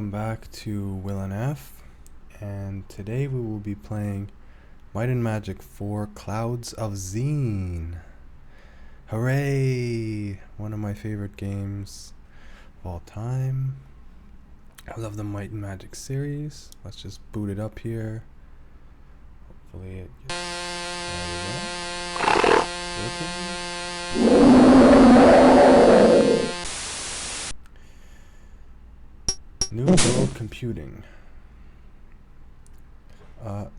welcome back to WilNF, and today we will be playing Might and Magic 4 Clouds of Xeen. Hooray! One of my favorite games of all time. I love the Might and Magic series. Let's just boot it up here. Hopefully it gets... There we go. New World Computing.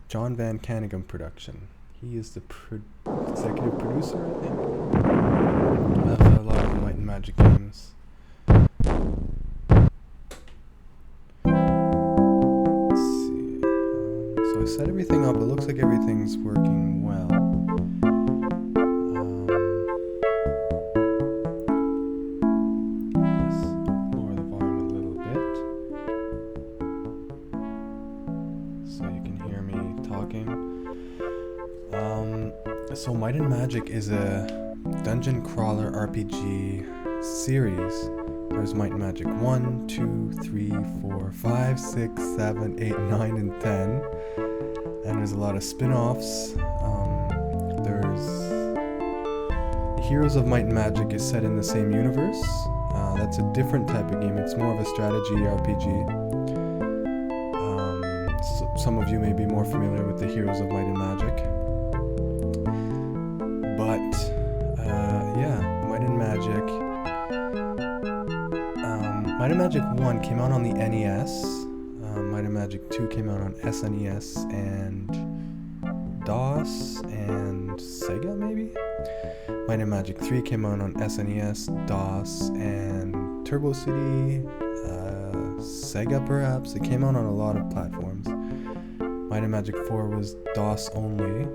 John Van Canegum production. He is the executive producer, I think. I've had a lot of Might and Magic games. Let's see. So I set everything up. It looks like everything's working well. So Might and Magic is a dungeon crawler RPG series. There's Might and Magic 1, 2, 3, 4, 5, 6, 7, 8, 9, and 10. And there's a lot of spin-offs. There's Heroes of Might and Magic is set in the same universe. That's a different type of game. It's more of a strategy RPG. So some of you may be more familiar with the Heroes of Might and Magic. But, yeah, Might and Magic. Might and Magic 1 came out on the NES. Might and Magic 2 came out on SNES and DOS and Sega, maybe? Might and Magic 3 came out on SNES, DOS, and Turbo City, Sega perhaps. It came out on a lot of platforms. Might and Magic 4 was DOS only,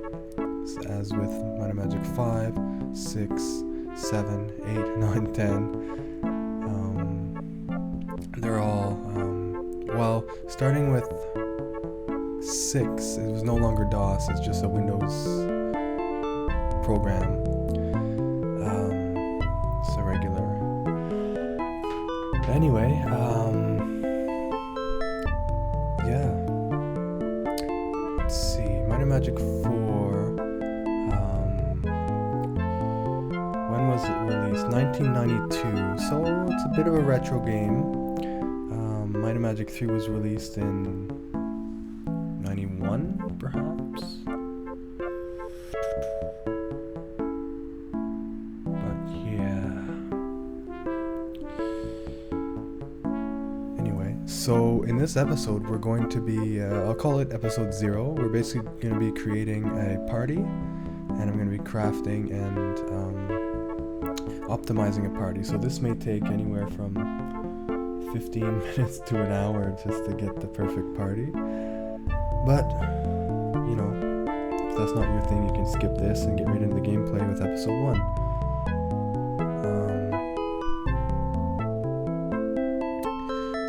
as with Might and Magic 5, 6, 7, 8, 9, 10. They're all, well, starting with 6, it was no longer DOS, it's just a Windows program. It's a regular. But anyway, yeah. Let's see, Might and Magic 4. When was it released? 1992, so it's a bit of a retro game. Might and Magic 3 was released in 91, perhaps? But yeah. Anyway, so in this episode we're going to be, I'll call it episode 0. We're basically going to be creating a party, and I'm going to be crafting and optimizing a party. So this may take anywhere from 15 minutes to an hour just to get the perfect party. But, you know, if that's not your thing, you can skip this and get right into the gameplay with episode 1.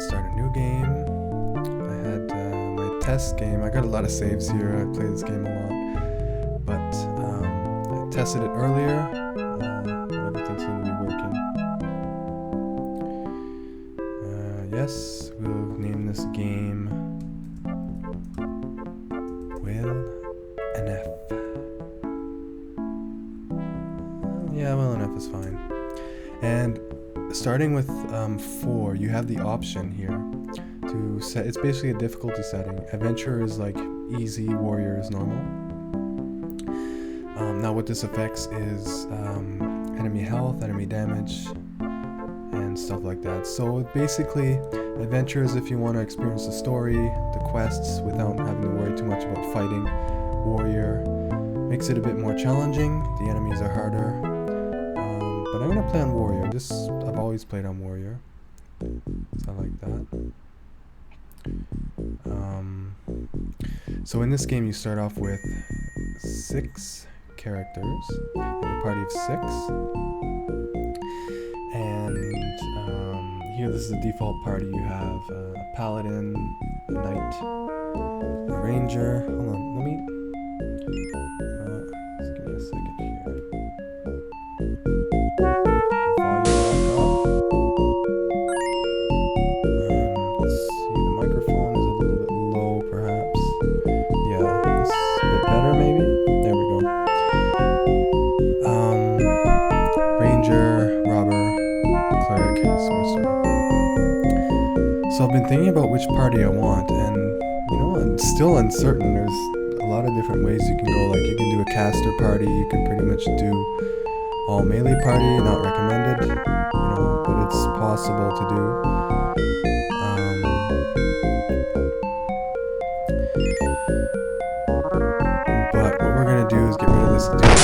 Start a new game. I had my test game. I got a lot of saves here. I played this game a lot. But I tested it earlier. Everything seemed to be working. Yes, we'll name this game WilNF. Yeah, WilNF is fine. And starting with 4, you have the option here to set. It's basically a difficulty setting. Adventure is like easy, warrior is normal. Now what this affects is enemy health, enemy damage, and stuff like that. So basically, adventure is if you want to experience the story, the quests, without having to worry too much about fighting. Warrior makes it a bit more challenging. The enemies are harder. But I'm going to play on warrior. I've always played on warrior. So I like that. So in this game you start off with 6 characters in a party of 6. And here, this is the default party. You have a paladin, a knight, a ranger. Hold on, let me... just give me a second here. Volume back up. Let's see. So I've been thinking about which party I want, and I'm still uncertain. There's a lot of different ways you can go. Like you can do a caster party, you can pretty much do all melee party, not recommended, but it's possible to do. But what we're gonna do is get rid of this dude here,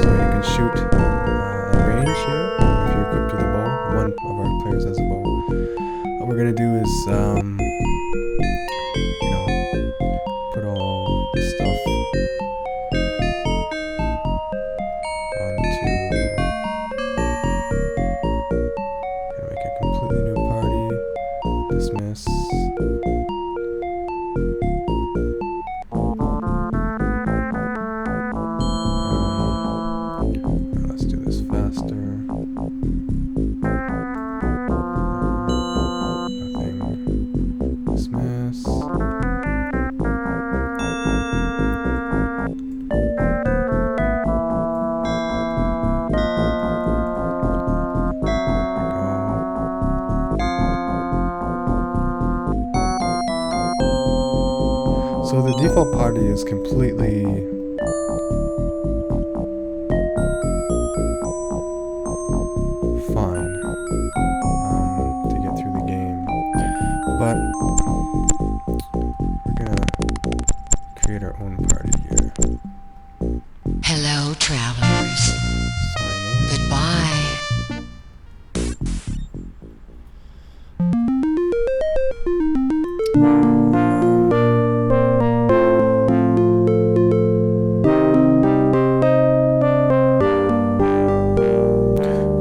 so you can shoot at range here if you're equipped with a bow. One of our players has a bow. What we're gonna do is, put all the stuff onto. Gonna make a completely new party. Dismiss. Let's do this faster. Dismiss. So the default party is completely fine to get through the game, but we're gonna create our own party here. Hello, travelers. Sign in. Goodbye.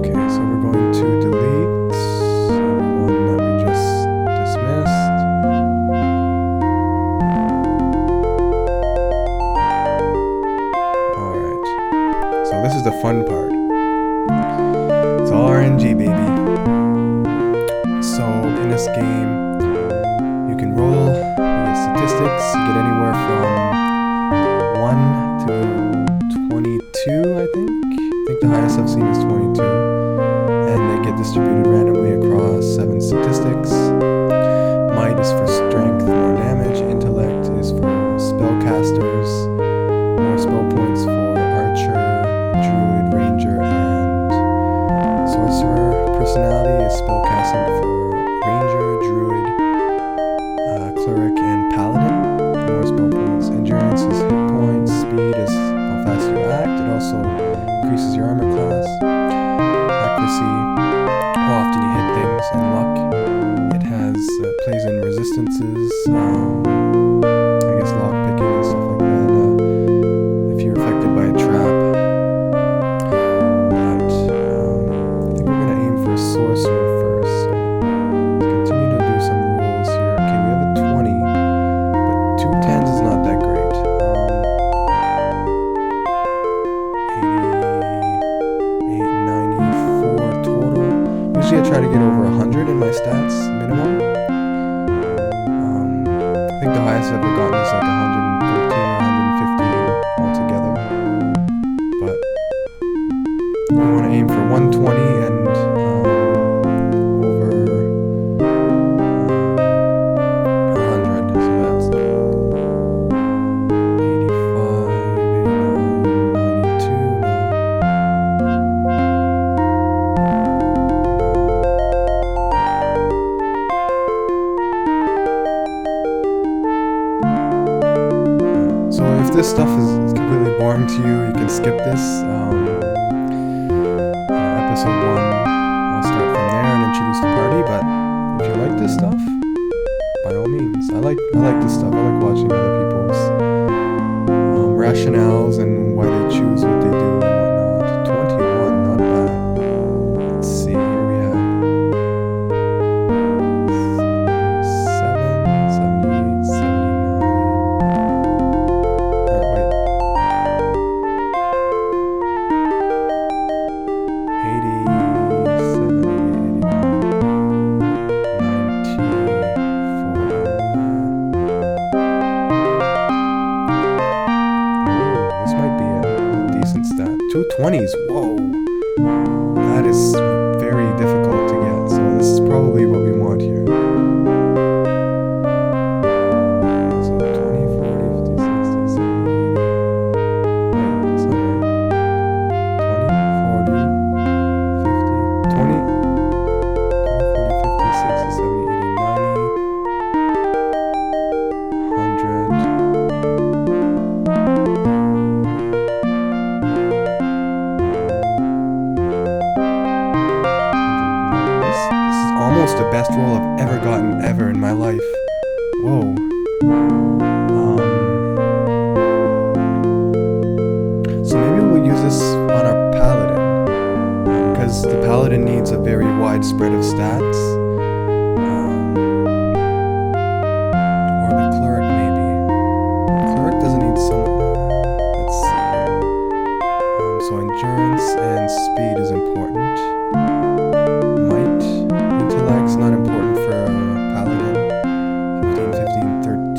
Okay, so we're going to delete everyone that we just dismissed. Alright, so this is the fun part. It's all RNG, baby. So in this game, you can roll, you get statistics, you get anywhere from 1 to 22, I think. I think the highest I've seen is 22. And they get distributed randomly across 7 statistics. Might is for strength, more damage. Intellect is for spellcasters, more spell points for archer, druid, ranger, and sorcerer. Personality is spellcasting for ranger, druid, cleric, and paladin. More spell points. Endurance is hit points. Speed is how fast you act. It also increases your armor class. Accuracy, how often you hit things, and luck. It has plays in resistances. I guess lock picking and stuff like that. If you're affected by a trap. But I think we're gonna aim for a sorcerer first. So let's continue to do some rules here. Okay, we have a 20, but 2 10s is not that great. 94 total. Usually I try to get over 100 in my stats, minimum. I think the highest I've ever gotten is like 113 or 115 altogether. But we want to aim for 120 and over 100. So that's 85, 89, 92. So if this stuff is completely boring to you, you can skip this. Episode 1, I'll start from there and introduce the party. But if you like this stuff, by all means, I like this stuff. I like watching other people's rationales and why they choose what they do and whatnot. 21, not bad. Let's see, here we have 77, 78, 79. Wait. 87, 220s, whoa. That is very difficult to get, so this is probably what we want here. Whoa. So maybe we'll use this on our paladin, because the paladin needs a very wide spread of stats. Or the cleric maybe. The cleric doesn't need so much. Let's see here. So endurance and speed is important. Might, intellect's not important for a paladin. 15, 15, 13.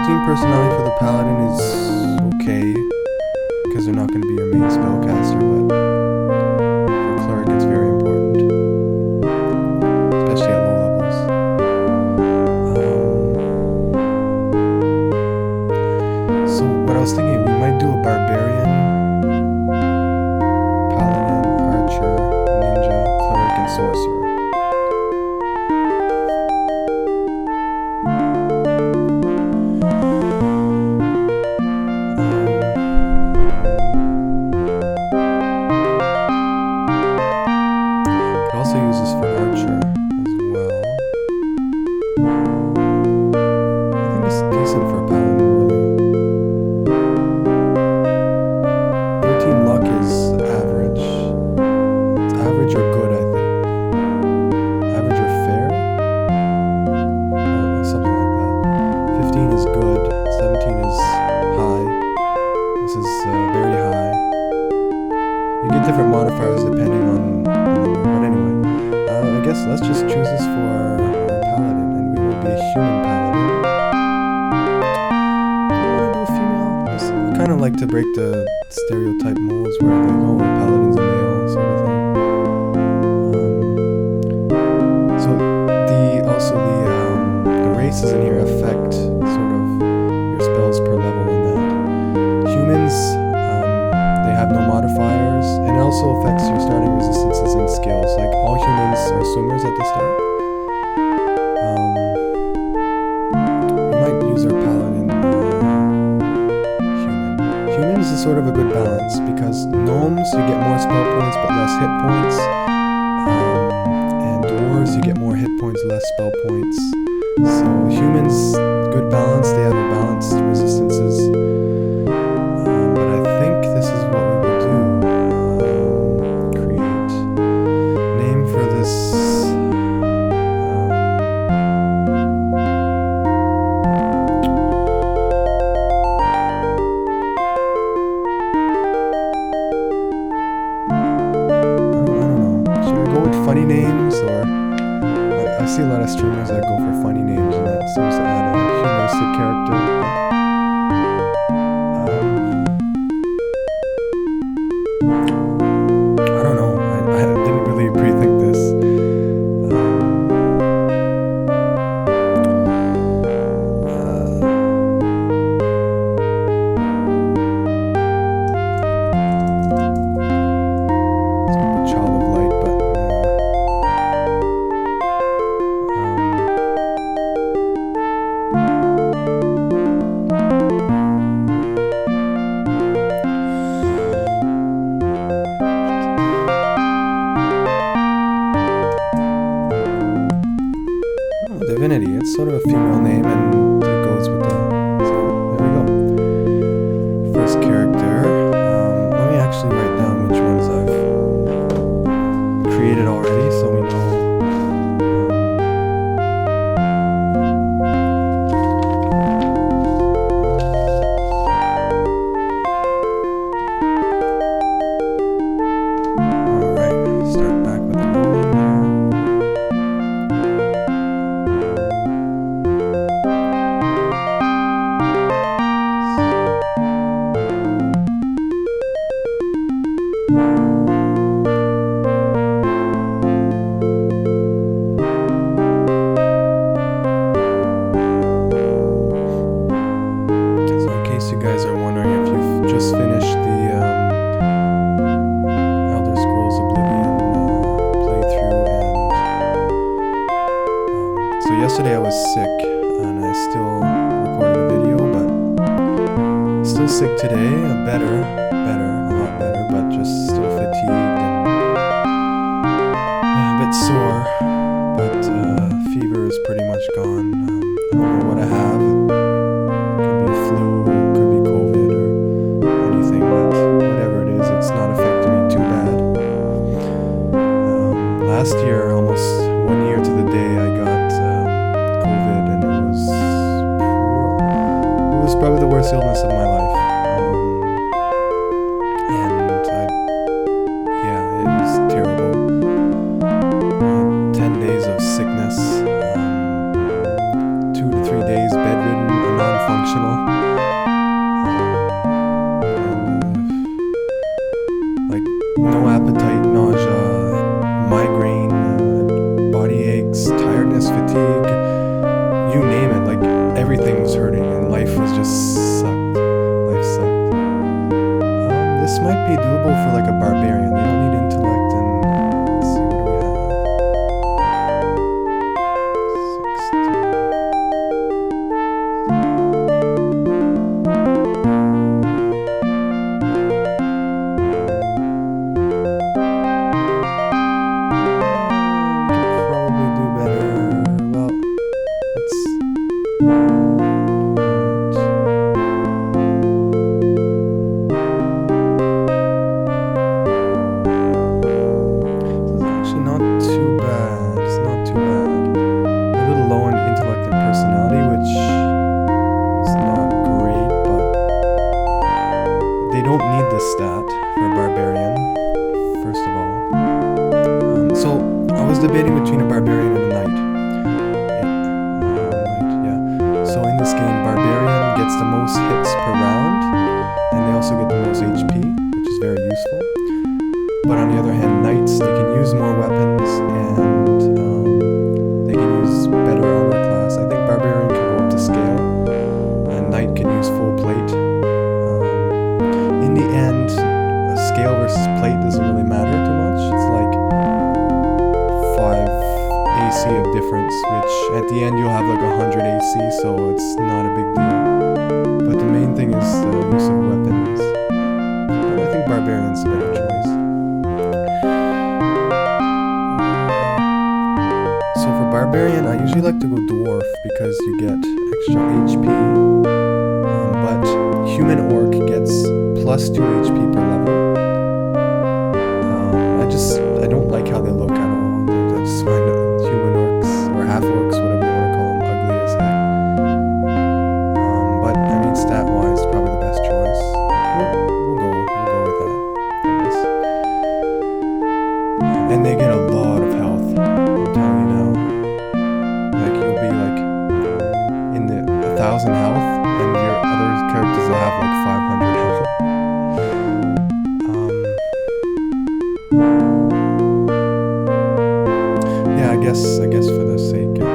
15 personality for the paladin is okay, because they're not going to be your main spellcaster, but for cleric it's very important, especially at low levels. So what I was thinking, we might do a barbarian, paladin, archer, ninja, cleric, and sorcerer. Could also use this for archer as well. I think it's decent for a paladin, really. 13 luck is average. It's average or good, I think. Average or fair? Oh, something like that. 15 is good. 17 is high. This is very high. You get different modifiers depending on the number, but anyway. I guess let's just choose this for our paladin, and we will be a human paladin. Do you want to do a female? I kind of like to break the stereotype molds where like, oh, a paladin's a male sort of thing. So the races in here affect sort of your spells per level in that. Humans, they have no modifiers, and it also affects your starting resistances and skills. Like all humans are swimmers at the start. We might use our paladin human. Humans is sort of a good balance, because gnomes you get more spell points but less hit points, and dwarves you get more hit points, less spell points. So humans, good balance. They have a balanced resistances. But I think this is what we will do. Create name for this. I don't know. Should I go with funny names, or I see a lot of streamers that go for funny names, and that seems to add a humoristic character. I don't know. I didn't really pre-think this. Let's go with Child of Light, but Divinity, it's sort of a female name, and it goes with the. So there we go. First character. Let me actually write down which ones I've created already, so we know. Alright, start back with the rolling here. So in case you guys are wondering if you've just finished the Elder Scrolls Oblivion playthrough, and so yesterday I was sick, and I still recorded a video, but still sick today. Better, a lot better, but just still fatigued and a bit sore, but fever is pretty much gone. I don't know what I have. It could be flu, could be COVID or anything, but whatever it is, it's not affecting me too bad. Last year, almost 1 year to the day, I got COVID, and it was probably the worst illness of my life. It was terrible. 10 days of sickness, 2 to 3 days bedridden and non-functional. No appetite, nausea, migraine, body aches, tiredness, fatigue, you name it, everything was hurting and life was just sucked. Life sucked. This might be doable for a barbarian. They don't need intellect and let's see, what do we have? 60. Probably do better. Well, let's not too bad. It's not too bad. A little low on intellect and personality, which is not great, but they don't need this stat for a barbarian, first of all. So I was debating between a barbarian and a knight. So in this game, barbarian gets the most hits per round, and they also get the most HP, which is very useful. But on the other hand, knights, they can use more weapons and they can use better armor class. I think barbarian can go up to scale and knight can use full plate. In the end, scale versus plate doesn't really matter too much. It's 5 AC of difference, which at the end you'll have 100 AC, so it's not a big deal. But the main thing is the use of weapons. But I think barbarian's a better choice. Barbarian, I usually like to go dwarf because you get extra HP, but human orc gets plus 2 HP per level. I don't like how they look at all. I just find human orcs, or half orcs, whatever you want to call them, ugly as heck. But I mean, stat-wise, probably the best choice. We'll go with that, I guess. And they get a lot of health, I'm telling you now. You'll be in the 1,000 health, and your other characters will have 500 health. I guess for the sake of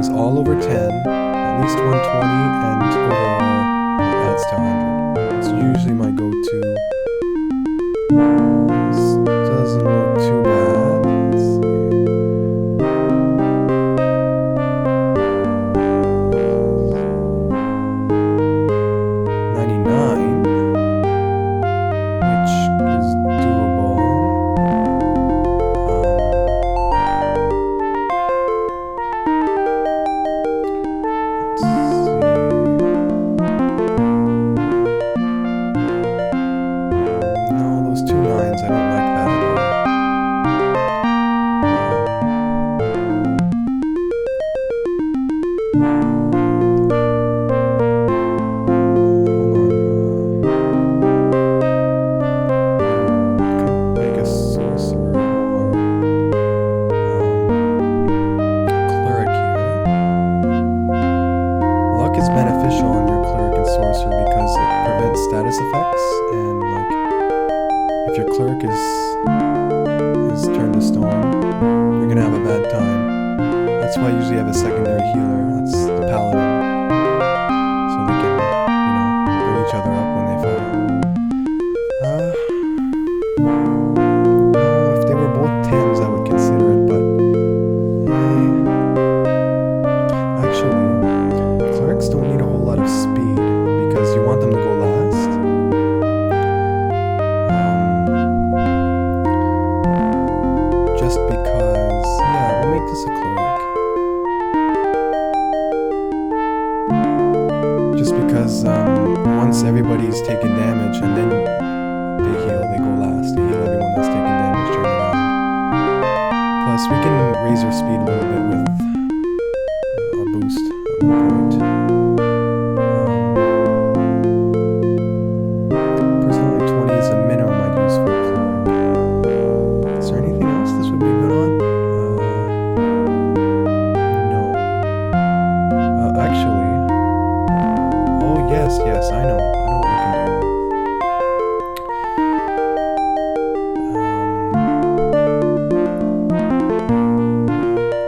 things all over 10, at least 120, and overall it adds to 100. It's usually my go-to. This doesn't look too bad. Let's see. 99, which is doable. No, those two nines, I don't like that at all. Could make a sorcerer or a cleric here. Luck is beneficial on your cleric and sorcerer because it prevents status effects, and like if your cleric is turned to stone, you're gonna have a bad time. That's why I usually have a secondary healer. That's the paladin, so they can, bring each other up when they fall. No, if they were both 10s, I would consider it, but actually, clerics don't need a whole lot of speed because you want them to go last. Just because, yeah, we'll make this a cleric. Just because once everybody's taken damage and then they heal, they go last. They heal everyone that's taken damage during the round. Plus, we can raise our speed a little bit with a boost at one point. Personally, 20 is a minimum I'd use for a cleric. Is there anything else this would be good on? No. Actually. Oh, yes, I know. I know what we can do.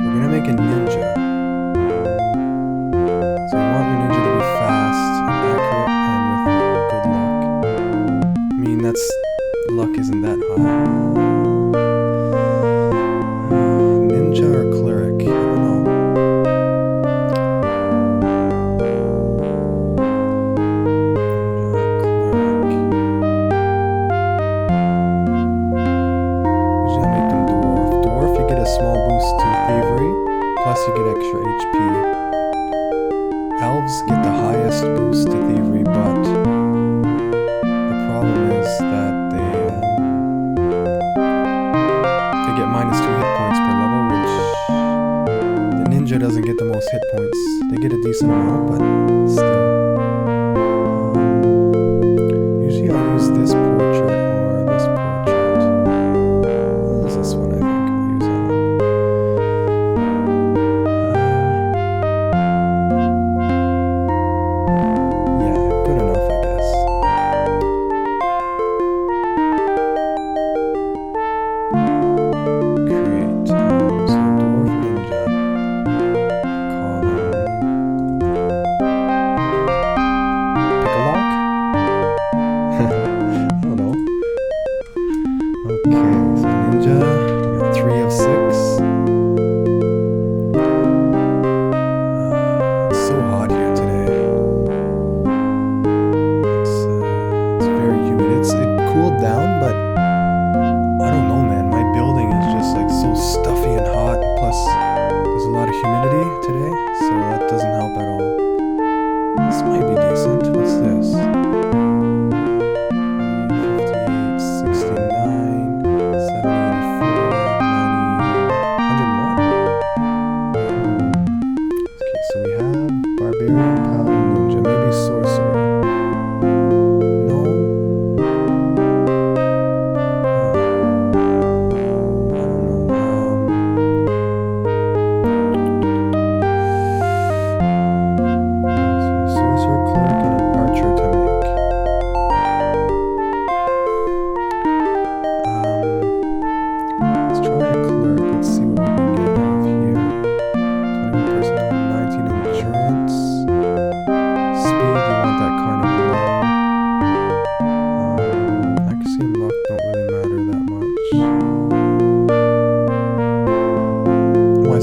We're gonna make a ninja. So you want your ninja to be fast and accurate and with good luck. I mean, luck isn't that high. Ninja or cleric? I don't know. Usually I make them dwarf. Dwarf, you get a small boost to thievery, plus you get extra HP. Elves get the highest boost to thievery, but the problem is that they get minus 2 hit points per level, which the ninja doesn't get the most hit points. They get a decent amount, but still. Usually I'll use this portrait or this portrait. What is this one? I think I'll use that one. Yeah, good enough, I guess. Create. So dwarf ninja. Call him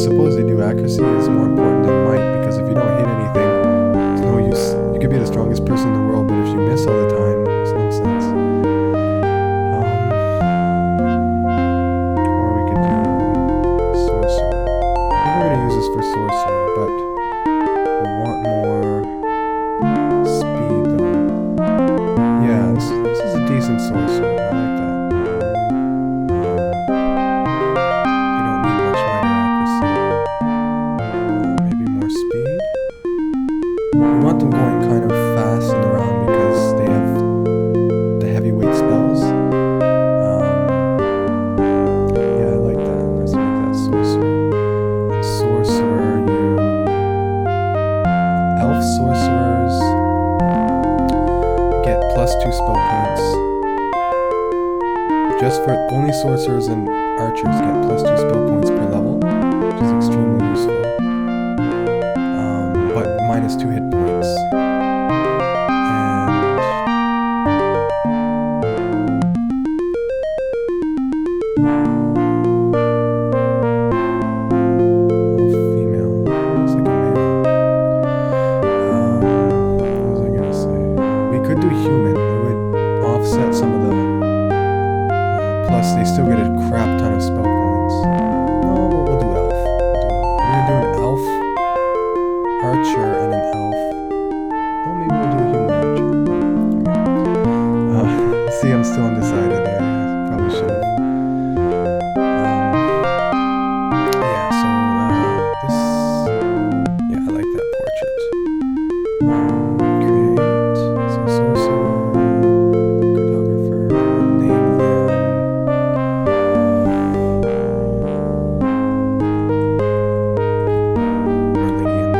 suppose they do. Accuracy is more important than might, because if you don't hit anything, there's no use. You could be the strongest person in the world, but if you miss all the time, there's no sense. Or we could do sorcerer. I think we're gonna use this for sorcerer, but we want more speed though. Yeah, this is a decent sorcerer. I like that. They don't need much minor accuracy. Maybe more speed. We want them going kind of fast in the round because they have the heavyweight spells. Yeah, I like that. Let's make that sorcerer. And sorcerer, you elf sorcerers get +2 spell points. Just for only sorcerers and archers get +2 spell points per level, which is extremely useful. But -2 hit points. And female. Looks like a male. What was I gonna say? We could do human. It would offset some of the. Plus, they still get a crap ton of spell points. No, we'll do elf. We're gonna do an elf archer and an elf. Oh, maybe we'll do a human archer. Okay. See, I'm still undecided there. I probably should have. Yeah, so this. Yeah, I like that portrait. Create. So sorcerer, cartographer, name them. Merlidian.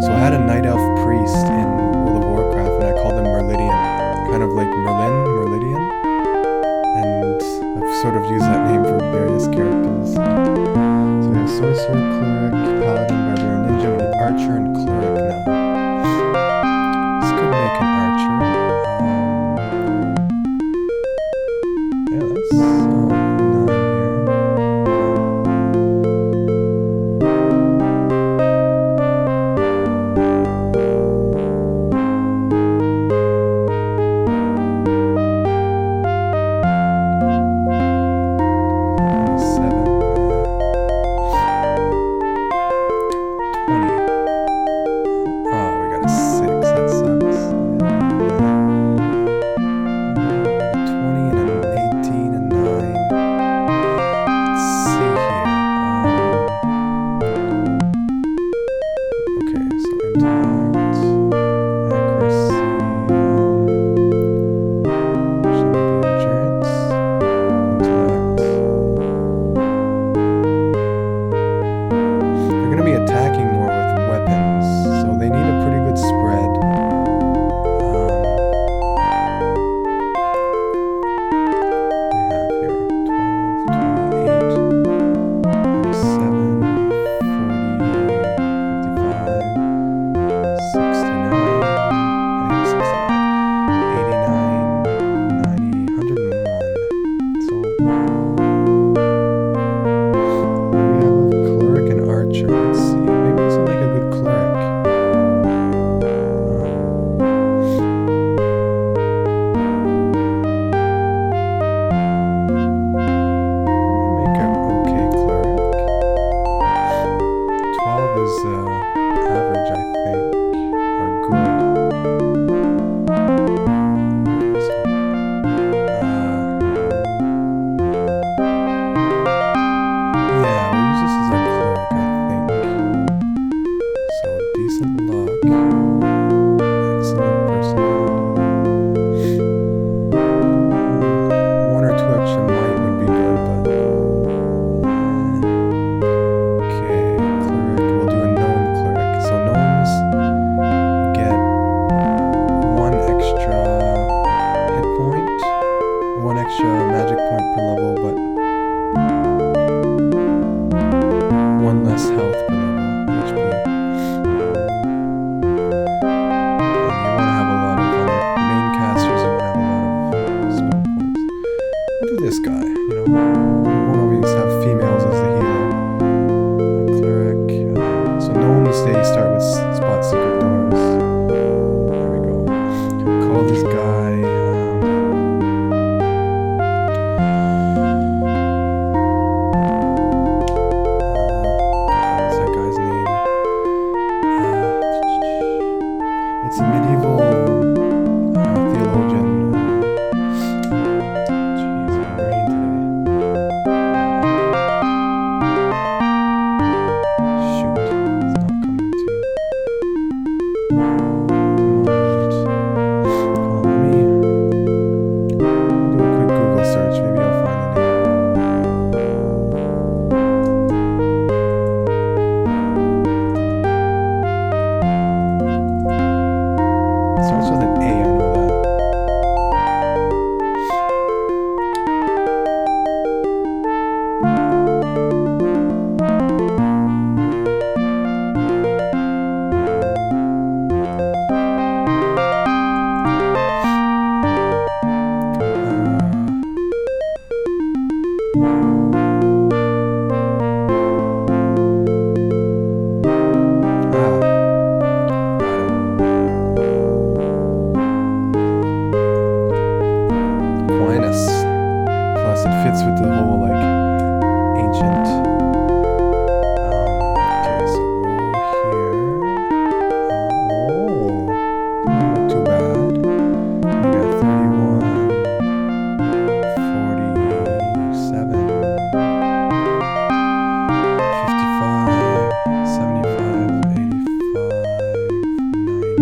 So I had a night elf priest in World of Warcraft, and I called him Merlidian, kind of like Merlidian, and I've sort of used that name for various characters. So we have sorcerer, cleric, paladin, barbarian, ninja, we need archer and cleric now. This could make an archer. Yeah, that's 9 here.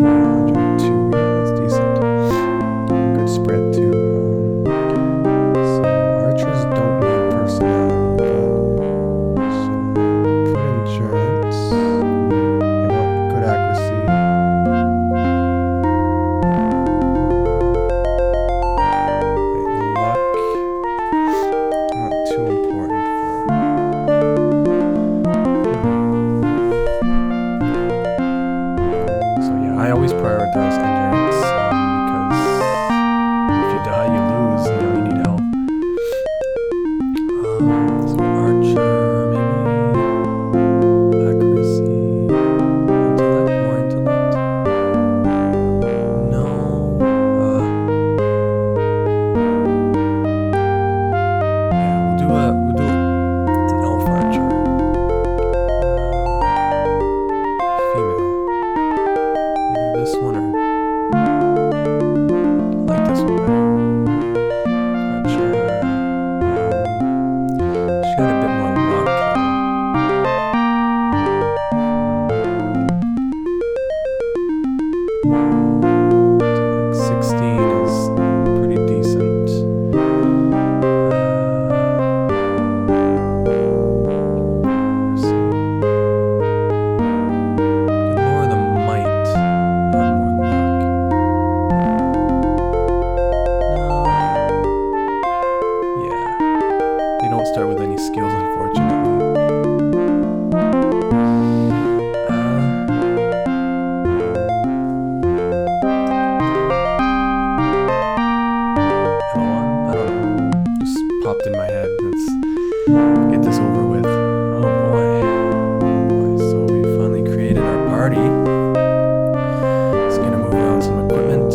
102. Yeah, that's decent. Good spread too. So archers don't need personality, but so put endurance. They want good accuracy. Luck. Not too important for. So yeah, I always prioritize endurance because if you die, you lose. You know, you need help. So archer, maybe accuracy, intellect, more intellect. No. Yeah, we'll do an elf archer. Female. Either this one or I like this one better. Archer. She got a bit more luck though. Like 16 is pretty decent. Let's see. Could lower the might, have more luck. No. Yeah. They don't start with any skills, unfortunately. L1? I don't know. Just popped in my head. Let's get this over with. Oh boy. Oh boy. So we finally created our party. It's gonna move around some equipment.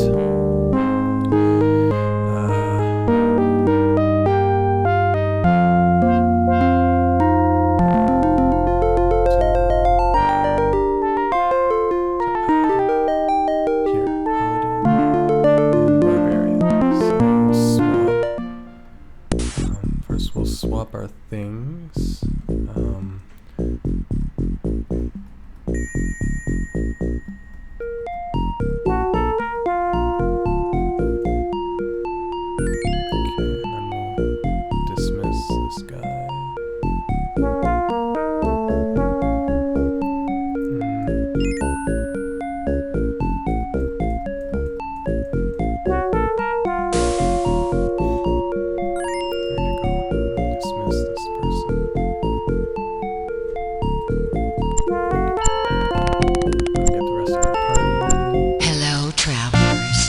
Here, paladin and barbarian. So we'll swap. First we'll swap our things. Okay, and then we'll dismiss this guy. There you go. Dismiss this person. I'll get the rest of our party. Hello, travelers.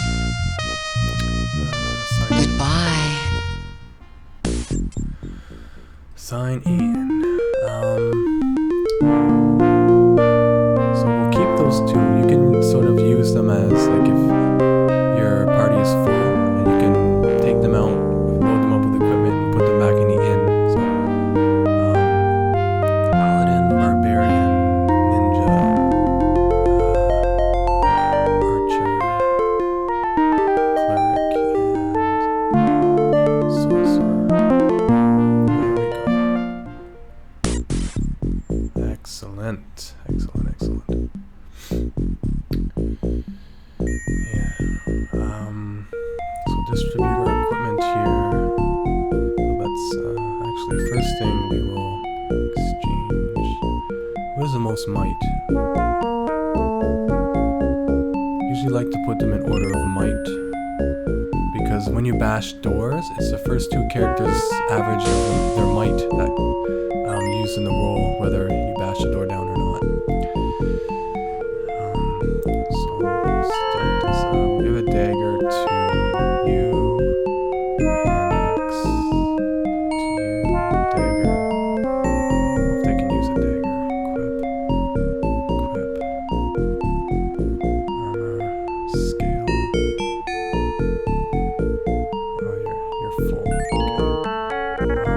Sign in. Goodbye. Sign in. So we'll keep those two. You can sort of use them as like if your party is full and you can take them out, load them up with equipment and put them back in the inn. So paladin, barbarian, ninja, archer, cleric, and sorcerer. There we go. Excellent. Yeah. So distribute our equipment here. Well, that's actually first thing we will exchange. What is the most might? Usually like to put them in order of might because when you bash doors, it's the first two characters' average of their might that used in the roll, whether you bash the door down or not. So we'll start this. We'll give a dagger to you, hand axe to you, dagger. I don't know if they can use a dagger. Equip, armor, scale. Oh, you're full. Okay.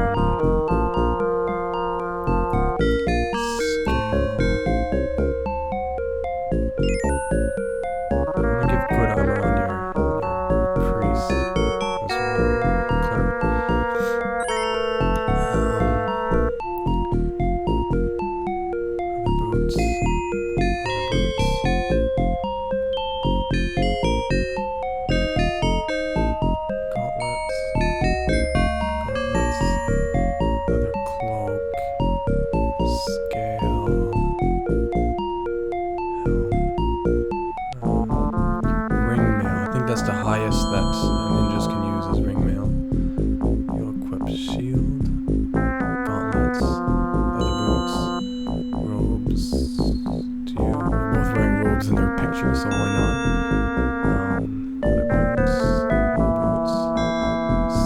other boots, robes. They're both wearing robes in their picture, so why not? Other boots,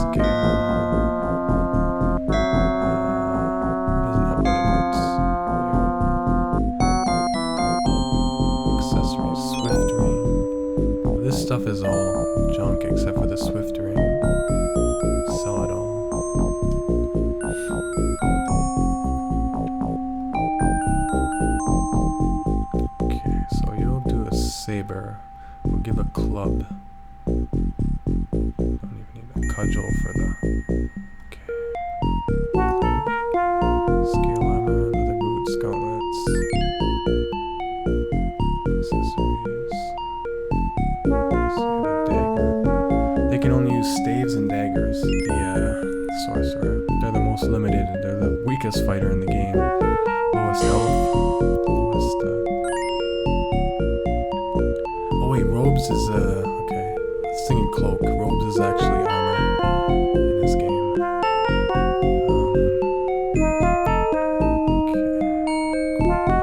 scale. Doesn't have other boots. Accessories, swift ring. This stuff is all junk except for the swift ring. Sell it all. Okay, so you'll do a saber. We'll give a club. Don't even need a cudgel for the... Okay. Scale armor, leather boots, gauntlets. Accessories. So you have a dagger. They can only use staves and daggers, the sorcerer. They're the most limited, they're the weakest fighter in the game. Lowest health, lowest, oh wait, robes is, okay. Let's think in cloak. Robes is actually armor in this game. Okay.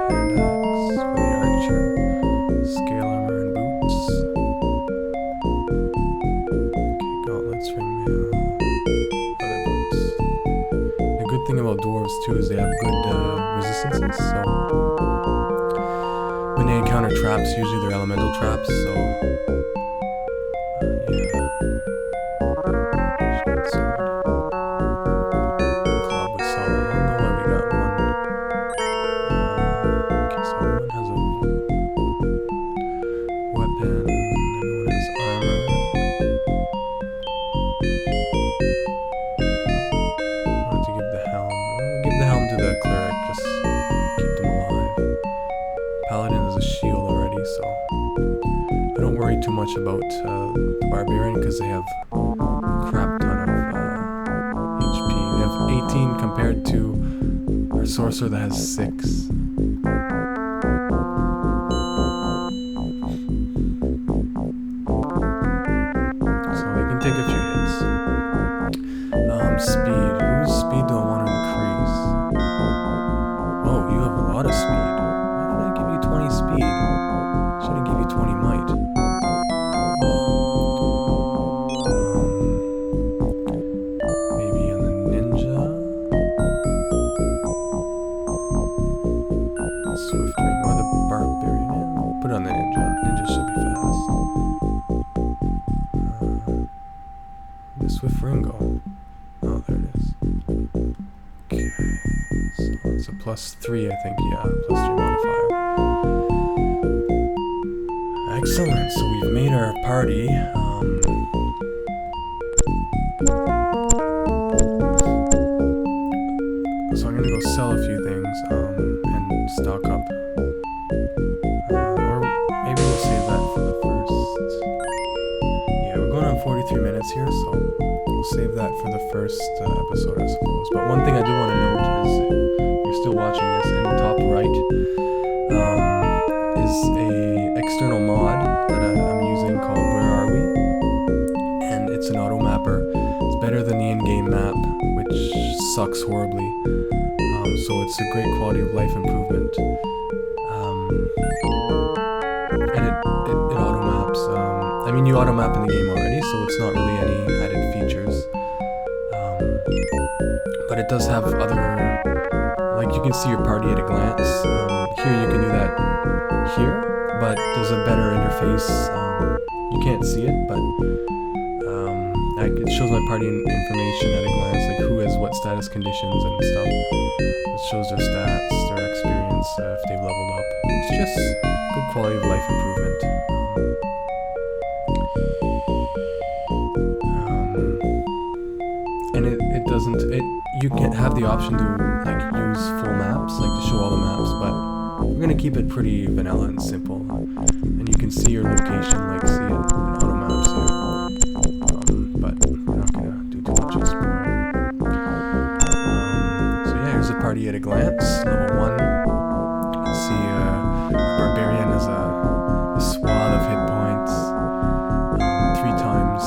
Hand axe for the archer. Scale armor and boots. Gauntlets, ringmail, other boots. The good thing about dwarves too is they have good resistances, so when they encounter traps, usually they're elemental traps, so yeah. Short sword. Club was solid. I don't know why we got one. Okay, so everyone has a weapon, everyone has armor. To give the helm. We'll give the helm to the cleric, just keep them alive. Paladin is a shield already, so I don't worry too much about the barbarian because they have a crap ton of HP. They have 18 compared to our sorcerer that has 6. So they can take a few hits. Speed. Whose speed do I want to increase? Oh, you have a lot of speed. Why did I give you 20 speed? Should have give you 20 might. Maybe on the ninja. Swift ring or the barbarian. Yeah, put it on the ninja. Ninja should be fast. The swift ring go. Oh, there it is. Okay, so it's a +3, I think, yeah, +3 modifier. Excellent, so we've made our party. So I'm gonna go sell a few things, and stock up. Or maybe we'll save that for the first. Yeah, we're going on 43 minutes here, so we'll save that for the first episode, I suppose. But one thing I do want to note is, if you're still watching this, in the top right is a external mod that I'm using called Where Are We? And it's an auto mapper. It's better than the in-game map, which sucks horribly. So it's a great quality of life improvement. And it auto maps. I mean, you auto map in the game already, so it's not really any added features. But it does have other, like you can see your party at a glance. Here you can do that here, but there's a better interface. You can't see it, but it shows my party information at a glance, like who has what status conditions and stuff. It shows their stats, their experience, if they've leveled up. It's just good quality of life improvement. And it doesn't, you can have the option to like use full maps, like to show all the maps, but we're gonna keep it pretty vanilla and simple. And you can see your location, like see it in auto maps here. But we're not gonna do too much exploring. So yeah, here's a party at a glance. Level 1. You can see Barbarian has a swath of hit points, 3 times.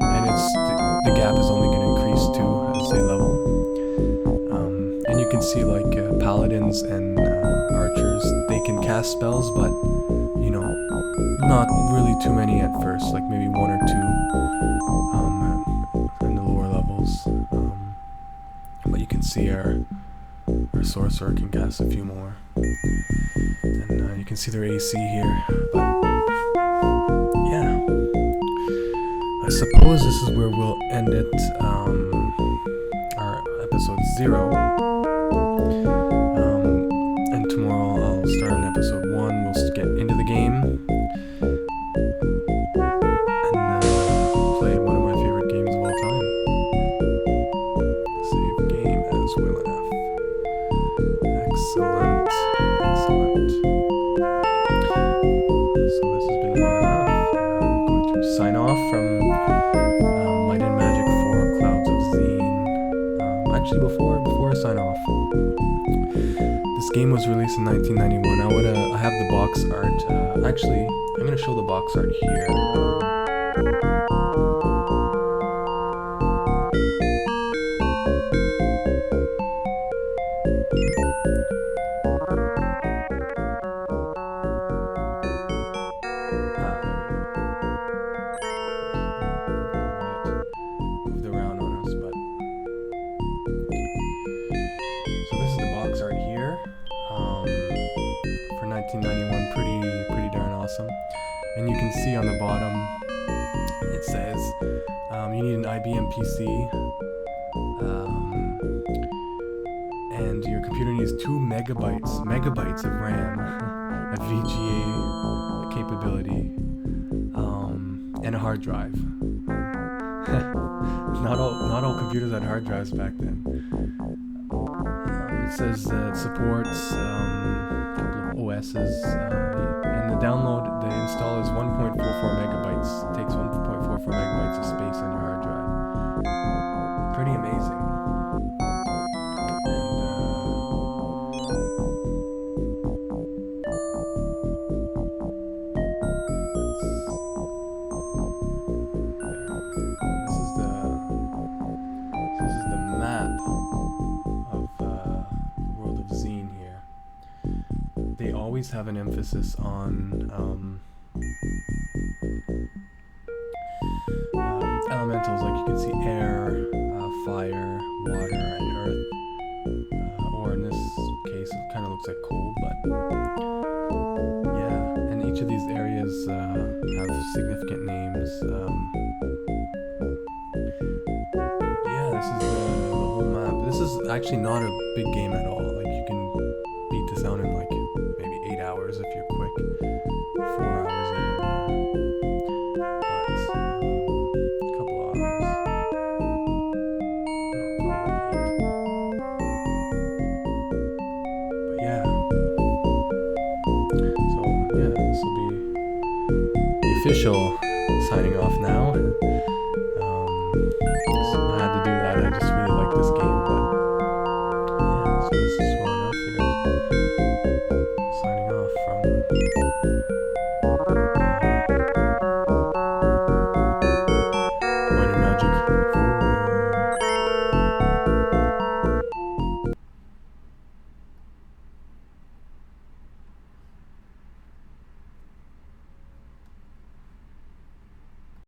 And the gap is only going to increase too as they level. can see like paladins and archers. They can cast spells, but you know, not really too many at first. Like maybe one or two in the lower levels. But you can see our sorcerer can cast a few more, and you can see their AC here. But yeah, I suppose this is where we'll end it. Our episode 0. And tomorrow I'll start on episode 1. We'll get into the game and play one of my favorite games of all time. Save game as WilNF. Excellent. So this has been WilNF. I'm going to sign off from Might and Magic 4 Clouds of Xeen. Actually, before I sign off, this game was released in 1991. I have the box art. Actually, I'm gonna show the box art here. Moved around on us, but so this is the box art here for 1991. Pretty darn awesome. And you can see on the bottom it says you need an IBM PC, and your computer needs 2 megabytes of RAM, a VGA capability, and a hard drive. Not all computers had hard drives back then. It says that it supports a couple of OSs, and the install is 1.44 megabytes. It takes 1.44 megabytes of space on your hard drive. Pretty amazing. This is the map of the world of Xeen here. They always have an emphasis on elementals, like you can see air, fire, water, and earth. Or in this case, it kind of looks like coal, but yeah. And each of these areas have significant names. Yeah, this is the whole map. This is actually not a big game at all. Like you can beat this out in like maybe 8 hours if you're quick, 4 hours even, but a couple hours. But yeah. So yeah, this will be the official signing off now. So I had to do that. I just really like this game, but yeah. So this is WilNF here, signing off from